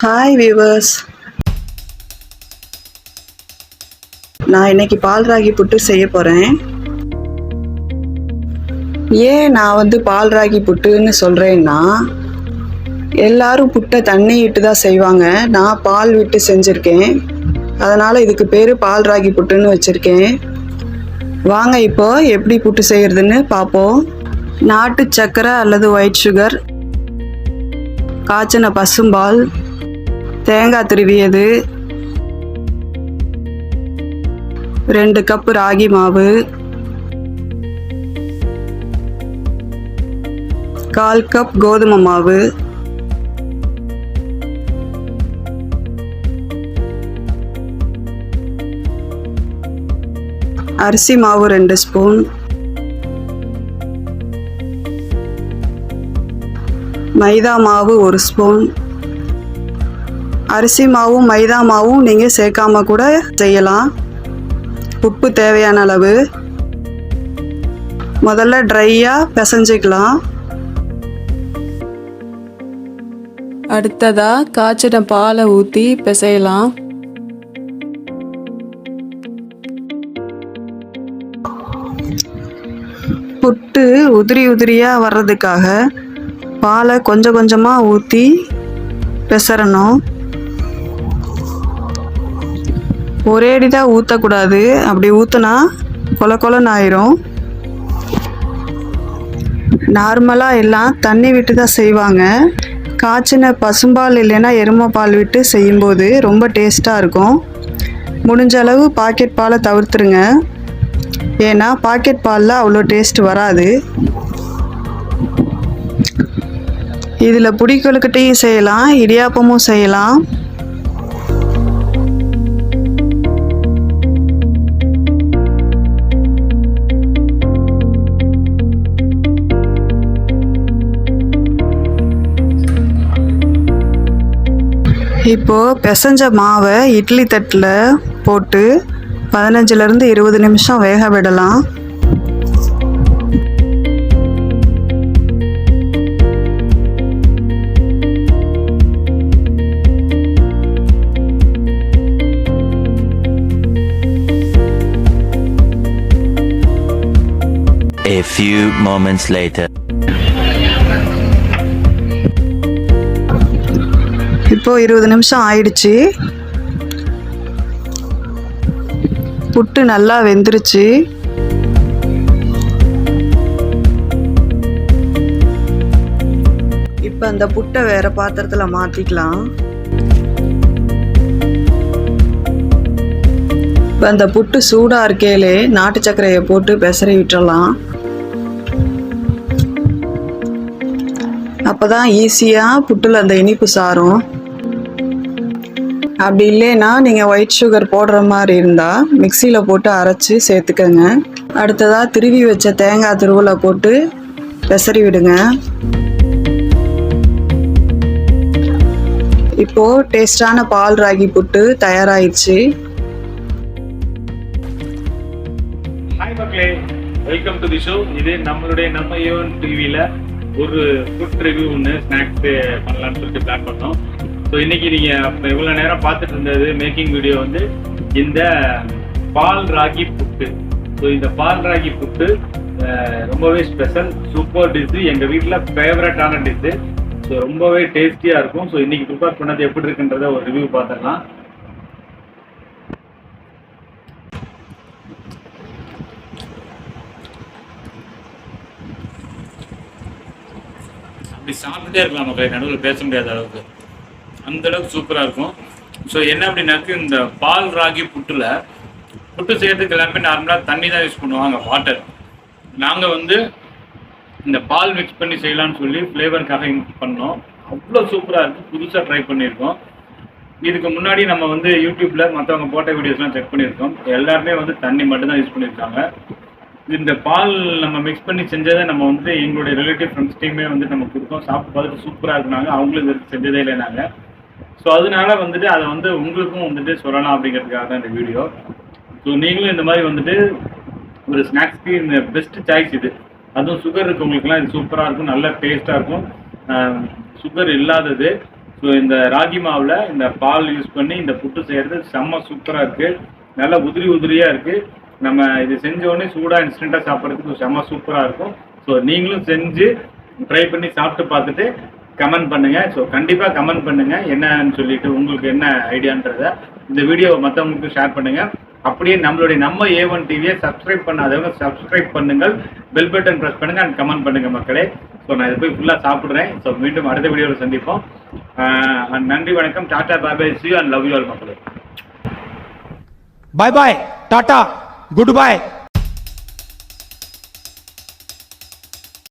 Hi viewers, நான் இன்னைக்கு பால் ராகி புட்டு செய்ய போகிறேன். ஏன் நான் பால் ராகி புட்டுன்னு சொல்கிறேன்னா, எல்லாரும் புட்டை தண்ணி விட்டு தான் செய்வாங்க. நான் பால் விட்டு செஞ்சுருக்கேன். அதனால் இதுக்கு பேர் பால் ராகி புட்டுன்னு வச்சுருக்கேன். வாங்க இப்போ எப்படி புட்டு செய்கிறதுன்னு பார்ப்போம். நாட்டு சர்க்கரை அல்லது ஒயிட் சுகர், காய்ச்சின பசும்பால், தேங்காய் துருவியது, 2 கப் ராகி மாவு, 1/4 கப் கோதுமை மாவு, அரிசி மாவு 2 ஸ்பூன், மைதா மாவு 1 ஸ்பூன். அரிசி மாவும் மைதா மாவும் நீங்கள் சேர்க்காம கூட செய்யலாம். உப்பு தேவையான அளவு. முதல்ல ட்ரையாக பிசைஞ்சிக்கலாம். அடுத்ததாக காய்ச்சின பாலை ஊற்றி பிசையலாம். புட்டு உதிரி உதிரியாக வர்றதுக்காக பாலை கொஞ்சம் கொஞ்சமாக ஊற்றி பிசறணும். ஒரேடிதான் ஊற்றக்கூடாது. அப்படி ஊற்றினா கொல கொலன்னு ஆயிரும். நார்மலாக எல்லாம் தண்ணி விட்டு தான் செய்வாங்க. காய்ச்சின பசும்பால் இல்லைன்னா எருமை பால் விட்டு செய்யும்போது ரொம்ப டேஸ்ட்டாக இருக்கும். முடிஞ்ச அளவு பாக்கெட் பாலை தவிர்த்துருங்க. ஏன்னா பாக்கெட் பாலில் அவ்வளோ டேஸ்ட் வராது. இதில் புடி கொழுக்கட்டையும் செய்யலாம், இடியாப்பமும் செய்யலாம். இப்போது பிசைஞ்ச மாவை இட்லி தட்டில் போட்டு 15லேருந்து 20 நிமிஷம் வேக விடலாம். A few moments later. இப்போ 20 நிமிஷம் ஆயிடுச்சு. புட்டு நல்லா வெந்துருச்சு. இப்போ அந்த புட்டை வேற பாத்திரத்தில் மாற்றிக்கலாம். இப்போ அந்த புட்டு சூடாக இருக்கையிலே நாட்டு சர்க்கரையை போட்டு பெசரி விட்டுறலாம். அப்போ தான் ஈஸியாக புட்டில் அந்த இனிப்பு சாரும். அப்படி இல்லைன்னா நீங்கள் ஒயிட் சுகர் போடுற மாதிரி இருந்தால் மிக்சியில் போட்டு அரைச்சி சேர்த்துக்கங்க. அடுத்ததாக திருவி வச்ச தேங்காய் துருவலை போட்டு பெசரி விடுங்க. இப்போது டேஸ்டான பால் ராகி புட்டு தயாராகிடுச்சு. ஹாய் மக்களே, வெல்கம் டு தி ஷோ. இது நம்ம ஈவன் டிவியில் ஒரு ஃபுட் ரிவ்யூ ஒன்று ஸ்நாக்ஸ் பண்ணலான்னு சொல்லிட்டு பிளான் பண்ணோம். ஸோ இன்னைக்கு நீங்கள் இவ்வளோ நேரம் பார்த்துட்டு இருந்தது மேக்கிங் வீடியோ இந்த பால் ராகி புட்டு. ஸோ இந்த பால் ராகி புட்டு ரொம்பவே ஸ்பெஷல், சூப்பர் டிஷ்ஷு, எங்கள் வீட்டில் ஃபேவரட்டான டிஷ்ஷு. ஸோ ரொம்பவே டேஸ்டியாக இருக்கும். ஸோ இன்னைக்கு ப்ரிப்பேர் பண்ணது எப்படி இருக்குன்றத ஒரு ரிவ்யூ பார்த்துடலாம். அப்படி சாப்பிட்டுட்டே இருக்கலாம் மக்களே, நடுவில் பேச முடியாத அளவுக்கு, அந்த அளவுக்கு சூப்பராக இருக்கும். ஸோ என்ன அப்படின்னாக்கு, இந்த பால் ராகி புட்டு செய்யறதுக்கு எல்லாமே நார்மலாக தண்ணி தான் யூஸ் பண்ணுவாங்க, வாட்டர். நாங்கள் இந்த பால் மிக்ஸ் பண்ணி செய்யலாம்னு சொல்லி ஃப்ளேவருக்காக பண்ணோம். அவ்வளோ சூப்பராக இருக்குது. புதுசாக ட்ரை பண்ணியிருக்கோம். இதுக்கு முன்னாடி நம்ம யூடியூப்பில் மற்றவங்க போட்ட வீடியோஸ்லாம் செக் பண்ணியிருக்கோம். எல்லாருமே தண்ணி மட்டும்தான் யூஸ் பண்ணியிருக்காங்க. இந்த பால் நம்ம மிக்ஸ் பண்ணி செஞ்சதை நம்ம எங்களுடைய ரிலேட்டிவ் ஃப்ரெண்ட்ஸ்டையுமே நம்ம கொடுத்தோம். சாப்பிட்டு பார்த்துட்டு சூப்பராக இருக்குனாங்க. அவங்களும் இது செஞ்சதே இல்லைனாங்க. ஸோ அதனால அதை உங்களுக்கும் சொல்லலாம் அப்படிங்கிறதுக்காக தான் இந்த வீடியோ. ஸோ நீங்களும் இந்த மாதிரி ஒரு ஸ்நாக்ஸ்க்கு இந்த பெஸ்ட் சாய்ஸ் இது. அதுவும் சுகர் இருக்கவங்களுக்குலாம் இது சூப்பராக இருக்கும், நல்ல டேஸ்ட்டாக இருக்கும். சுகர் இல்லாதது. ஸோ இந்த ராகி மாவில் இந்த பால் யூஸ் பண்ணி இந்த புட்டு செய்கிறது செம்ம சூப்பராக இருக்குது. நல்லா உதிரியாக இருக்குது. நம்ம இது செஞ்சோடனே சூடாக இன்ஸ்டண்ட்டாக சாப்பிட்றதுக்கு செம்ம சூப்பராக இருக்கும். ஸோ நீங்களும் செஞ்சு ட்ரை பண்ணி சாப்பிட்டு பார்த்துட்டு கமெண்ட் பண்ணுங்கள். ஸோ கண்டிப்பாக கமெண்ட் பண்ணுங்கள் என்னன்னு சொல்லிட்டு உங்களுக்கு என்ன ஐடியான்றத. இந்த வீடியோவை மற்றவங்களுக்கு ஷேர் பண்ணுங்கள். அப்படியே நம்ம A1 டிவியை சப்ஸ்கிரைப் பண்ணாதவங்க சப்ஸ்கிரைப் பண்ணுங்கள், பெல் பட்டன் ப்ரெஸ் பண்ணுங்கள் அண்ட் கமெண்ட் பண்ணுங்கள் மக்களே. ஸோ நான் இதை போய் ஃபுல்லாக சாப்பிட்றேன். ஸோ மீண்டும் அடுத்த வீடியோவில் சந்திப்போம். நன்றி, வணக்கம், டாடா, பாய், see you and love you all மக்களே. Bye bye, Tata, goodbye.